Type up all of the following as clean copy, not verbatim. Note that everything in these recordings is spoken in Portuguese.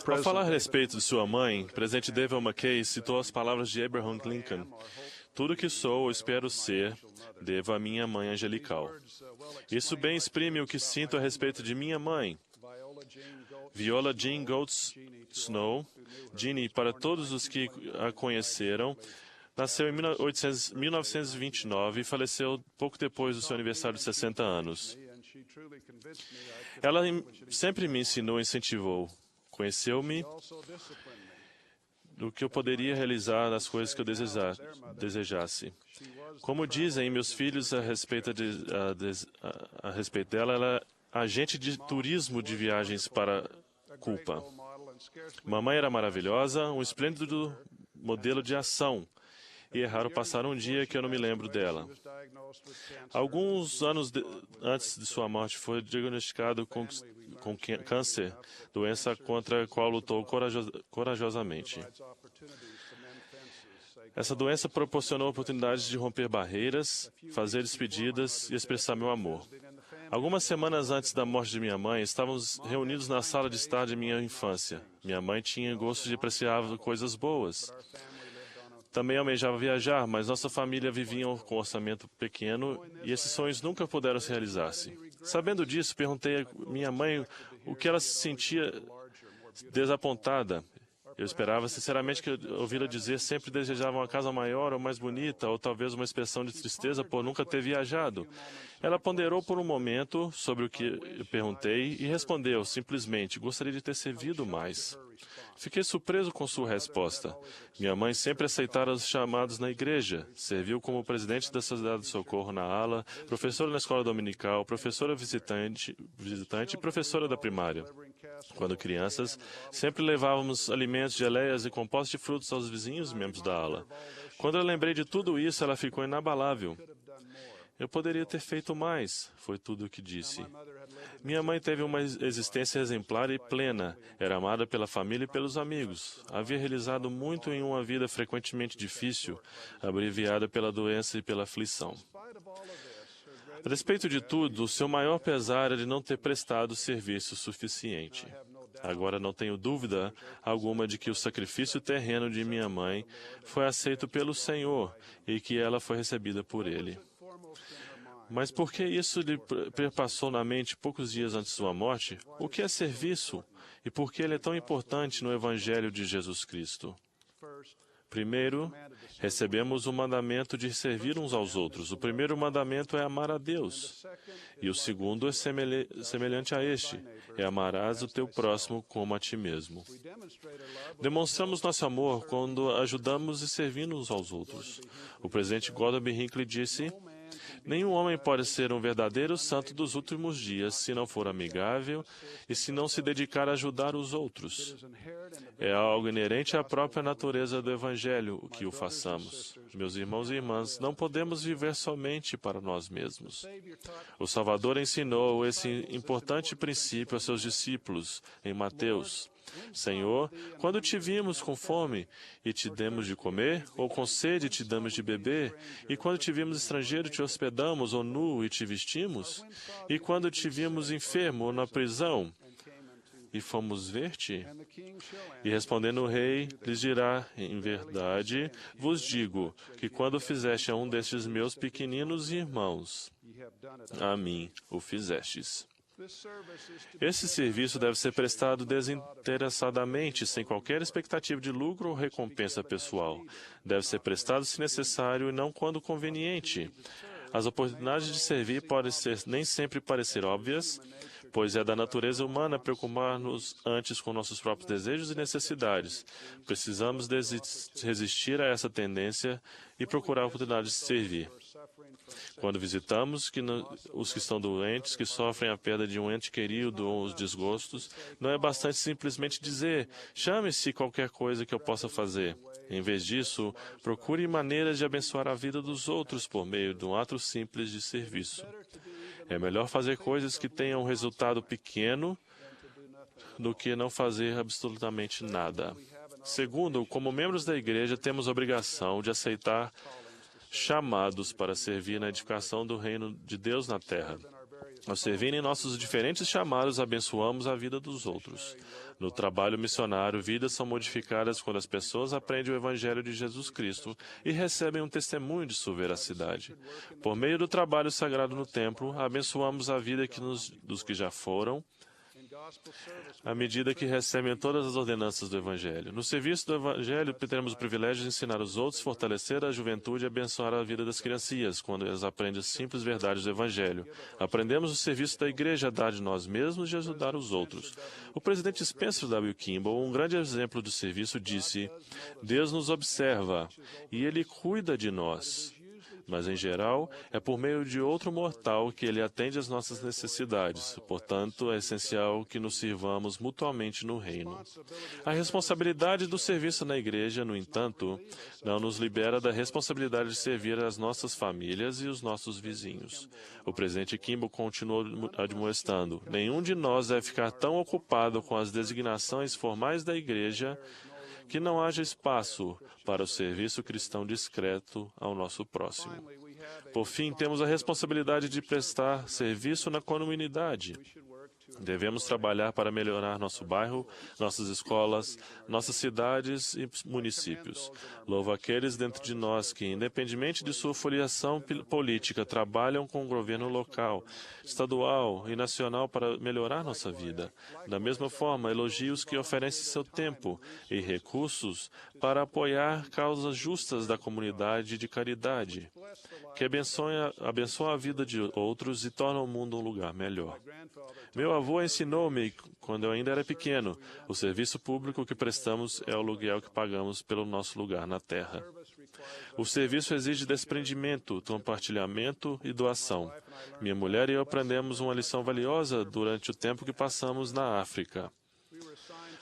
Ao falar a respeito de sua mãe, presidente David McKay citou as palavras de Abraham Lincoln. Tudo que sou ou espero ser, devo à minha mãe angelical. Isso bem exprime o que sinto a respeito de minha mãe. Viola Jean Gould Snow, Jeannie, para todos os que a conheceram, nasceu em 1929 e faleceu pouco depois do seu aniversário de 60 anos. Ela sempre me ensinou e incentivou. Conheceu-me do que eu poderia realizar nas coisas que eu desejasse. Como dizem meus filhos a respeito dela, ela é agente de turismo de viagens para Cuba. Mamãe era maravilhosa, um esplêndido modelo de ação. E é raro passar um dia que eu não me lembro dela. Alguns anos antes de sua morte, foi diagnosticado com câncer, doença contra a qual lutou corajosamente. Essa doença proporcionou oportunidades de romper barreiras, fazer despedidas e expressar meu amor. Algumas semanas antes da morte de minha mãe, estávamos reunidos na sala de estar de minha infância. Minha mãe tinha gosto de apreciar coisas boas. Também almejava viajar, mas nossa família vivia com um orçamento pequeno e esses sonhos nunca puderam se realizar-se. Sabendo disso, perguntei a minha mãe o que ela se sentia desapontada. Eu esperava sinceramente que ouvi-la dizer sempre desejava uma casa maior ou mais bonita, ou talvez uma expressão de tristeza por nunca ter viajado. Ela ponderou por um momento sobre o que eu perguntei e respondeu simplesmente: gostaria de ter servido mais. Fiquei surpreso com sua resposta. Minha mãe sempre aceitara os chamados na igreja. Serviu como presidente da Sociedade de Socorro na ala, professora na escola dominical, professora visitante e professora da primária. Quando crianças, sempre levávamos alimentos, geleias e compostos de frutos aos vizinhos membros da ala. Quando eu lembrei de tudo isso, ela ficou inabalável. Eu poderia ter feito mais, foi tudo o que disse. Minha mãe teve uma existência exemplar e plena. Era amada pela família e pelos amigos. Havia realizado muito em uma vida frequentemente difícil, abreviada pela doença e pela aflição. A despeito de tudo, o seu maior pesar é de não ter prestado serviço suficiente. Agora não tenho dúvida alguma de que o sacrifício terreno de minha mãe foi aceito pelo Senhor e que ela foi recebida por Ele. Mas por que isso lhe perpassou na mente poucos dias antes de sua morte? O que é serviço? E por que ele é tão importante no Evangelho de Jesus Cristo? Primeiro, recebemos o mandamento de servir uns aos outros. O primeiro mandamento é amar a Deus. E o segundo é semelhante a este: é amarás o teu próximo como a ti mesmo. Demonstramos nosso amor quando ajudamos e servimos uns aos outros. O presidente Gordon B. Hinckley disse: nenhum homem pode ser um verdadeiro santo dos últimos dias se não for amigável e se não se dedicar a ajudar os outros. É algo inerente à própria natureza do Evangelho que o façamos. Meus irmãos e irmãs, não podemos viver somente para nós mesmos. O Salvador ensinou esse importante princípio a seus discípulos em Mateus: Senhor, quando te vimos com fome e te demos de comer, ou com sede e te damos de beber, e quando te vimos estrangeiro te hospedamos, ou nu e te vestimos, e quando te vimos enfermo ou na prisão e fomos ver-te? E respondendo o rei, lhes dirá: em verdade vos digo que quando fizeste a um destes meus pequeninos irmãos, a mim o fizestes. Esse serviço deve ser prestado desinteressadamente, sem qualquer expectativa de lucro ou recompensa pessoal. Deve ser prestado se necessário e não quando conveniente. As oportunidades de servir podem nem sempre parecer óbvias, pois é da natureza humana preocupar-nos antes com nossos próprios desejos e necessidades. Precisamos resistir a essa tendência e procurar oportunidades de servir. Quando visitamos os que estão doentes, que sofrem a perda de um ente querido ou os desgostos, não é bastante simplesmente dizer: chame-se qualquer coisa que eu possa fazer. Em vez disso, procure maneiras de abençoar a vida dos outros por meio de um ato simples de serviço. É melhor fazer coisas que tenham um resultado pequeno do que não fazer absolutamente nada. Segundo, como membros da igreja, temos a obrigação de aceitar chamados para servir na edificação do reino de Deus na terra. Ao servir em nossos diferentes chamados, abençoamos a vida dos outros. No trabalho missionário, vidas são modificadas quando as pessoas aprendem o Evangelho de Jesus Cristo e recebem um testemunho de sua veracidade. Por meio do trabalho sagrado no templo, abençoamos a vida dos que já foram, à medida que recebem todas as ordenanças do Evangelho. No serviço do Evangelho, teremos o privilégio de ensinar os outros, fortalecer a juventude e abençoar a vida das criancinhas, quando elas aprendem as simples verdades do Evangelho. Aprendemos o serviço da igreja a dar de nós mesmos e ajudar os outros. O presidente Spencer W. Kimball, um grande exemplo do serviço, disse: Deus nos observa e Ele cuida de nós. Mas, em geral, é por meio de outro mortal que ele atende às nossas necessidades. Portanto, é essencial que nos sirvamos mutuamente no reino. A responsabilidade do serviço na igreja, no entanto, não nos libera da responsabilidade de servir as nossas famílias e os nossos vizinhos. O presidente Kimball continuou admoestando: nenhum de nós deve ficar tão ocupado com as designações formais da igreja que não haja espaço para o serviço cristão discreto ao nosso próximo. Por fim, temos a responsabilidade de prestar serviço na comunidade. Devemos trabalhar para melhorar nosso bairro, nossas escolas, nossas cidades e municípios. Louvo aqueles dentro de nós que, independentemente de sua filiação política, trabalham com o governo local, estadual e nacional para melhorar nossa vida. Da mesma forma, elogio os que oferecem seu tempo e recursos para apoiar causas justas da comunidade de caridade, que abençoam a vida de outros e tornam o mundo um lugar melhor. Meu avô ensinou-me, quando eu ainda era pequeno, o serviço público que prestamos é o aluguel que pagamos pelo nosso lugar na terra. O serviço exige desprendimento, compartilhamento e doação. Minha mulher e eu aprendemos uma lição valiosa durante o tempo que passamos na África.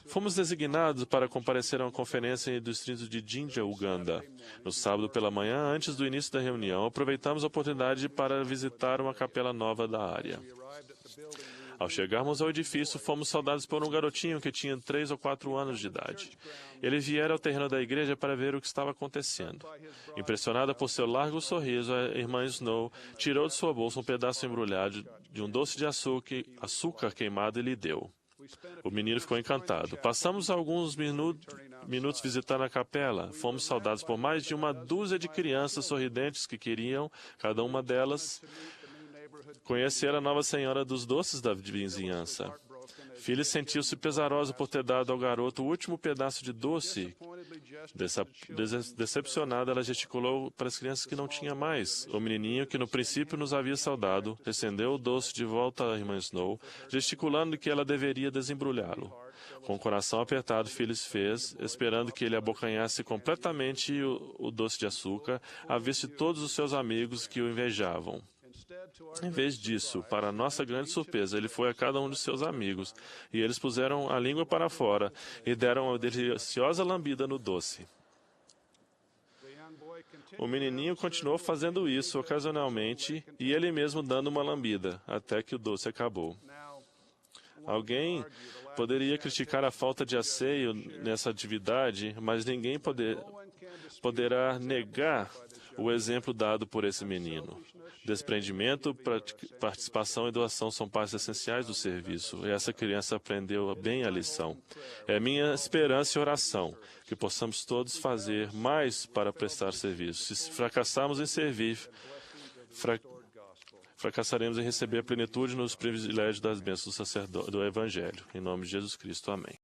Fomos designados para comparecer a uma conferência em distrito de Jinja, Uganda. No sábado pela manhã, antes do início da reunião, aproveitamos a oportunidade para visitar uma capela nova da área. Ao chegarmos ao edifício, fomos saudados por um garotinho que tinha 3 ou 4 anos de idade. Ele viera ao terreno da igreja para ver o que estava acontecendo. Impressionada por seu largo sorriso, a irmã Snow tirou de sua bolsa um pedaço embrulhado de um doce de açúcar queimado e lhe deu. O menino ficou encantado. Passamos alguns minutos visitando a capela. Fomos saudados por mais de uma dúzia de crianças sorridentes que queriam, cada uma delas, conhecer a nova senhora dos doces da vizinhança. Phyllis sentiu-se pesarosa por ter dado ao garoto o último pedaço de doce. Decepcionada, ela gesticulou para as crianças que não tinha mais. O menininho, que no princípio nos havia saudado, estendeu o doce de volta à irmã Snow, gesticulando que ela deveria desembrulhá-lo. Com o coração apertado, Phyllis fez, esperando que ele abocanhasse completamente o doce de açúcar, à vista de todos os seus amigos que o invejavam. Em vez disso, para nossa grande surpresa, ele foi a cada um de seus amigos, e eles puseram a língua para fora e deram uma deliciosa lambida no doce. O menininho continuou fazendo isso ocasionalmente, e ele mesmo dando uma lambida, até que o doce acabou. Alguém poderia criticar a falta de asseio nessa atividade, mas ninguém poderá negar o exemplo dado por esse menino. Desprendimento, participação e doação são partes essenciais do serviço, e essa criança aprendeu bem a lição. É minha esperança e oração que possamos todos fazer mais para prestar serviço. Se fracassarmos em servir, fracassaremos em receber a plenitude nos privilégios das bênçãos do Evangelho. Em nome de Jesus Cristo, amém.